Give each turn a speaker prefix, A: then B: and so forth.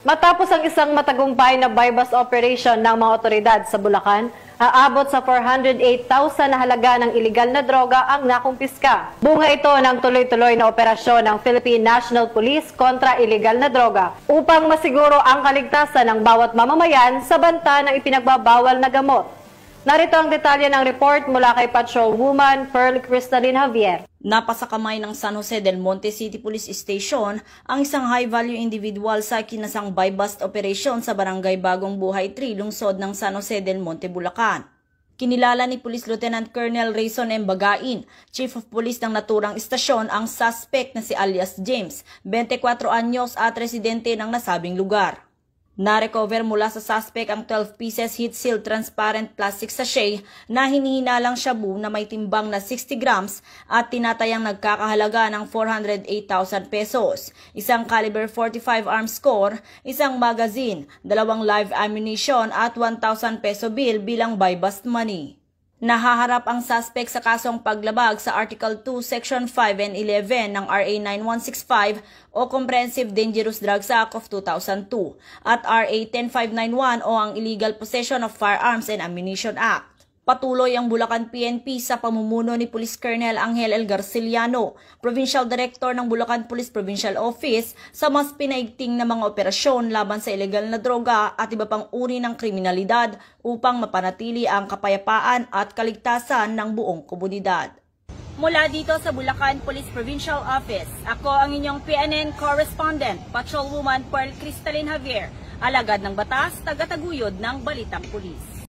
A: Matapos ang isang matagumpay na buy-bust operation ng mga otoridad sa Bulacan, aabot sa 408,000 na halaga ng iligal na droga ang nakumpiska. Bunga ito ng tuloy-tuloy na operasyon ng Philippine National Police kontra iligal na droga upang masiguro ang kaligtasan ng bawat mamamayan sa banta ng ipinagbabawal na gamot. Narito ang detalye ng report mula kay Patrolwoman Pearl Cristalin Javier.
B: Napasakamay ng San Jose del Monte City Police Station ang isang high-value individual sa kinasang buy-bust operation sa Barangay Bagong Buhay 3, lungsod ng San Jose del Monte, Bulacan. Kinilala ni Police Lieutenant Colonel Rayson M. Bagain, Chief of Police ng naturang istasyon, ang suspect na si alias James, 24 anyos at residente ng nasabing lugar. Na-recover mula sa suspect ang 12 pieces heat-sealed transparent plastic sachet na hinihinalang shabu na may timbang na 60 grams at tinatayang nagkakahalaga ng 408,000 pesos, isang caliber 45 arms core, isang magazine, 2 live ammunition at 1,000 peso bill bilang buy-bust money. Nahaharap ang suspect sa kasong paglabag sa Article 2, Section 5 and 11 ng RA 9165 o Comprehensive Dangerous Drugs Act of 2002 at RA 10591 o ang Illegal Possession of Firearms and Ammunition Act. Patuloy ang Bulacan PNP sa pamumuno ni Police Colonel Angel L. Garciliano, Provincial Director ng Bulacan Police Provincial Office, sa mas pinaigting na mga operasyon laban sa ilegal na droga at iba pang uri ng kriminalidad upang mapanatili ang kapayapaan at kaligtasan ng buong komunidad. Mula dito sa Bulacan Police Provincial Office, ako ang inyong PNN Correspondent, Patrolwoman Pearl Cristalin Javier, alagad ng batas, tagataguyod ng Balitang Pulis.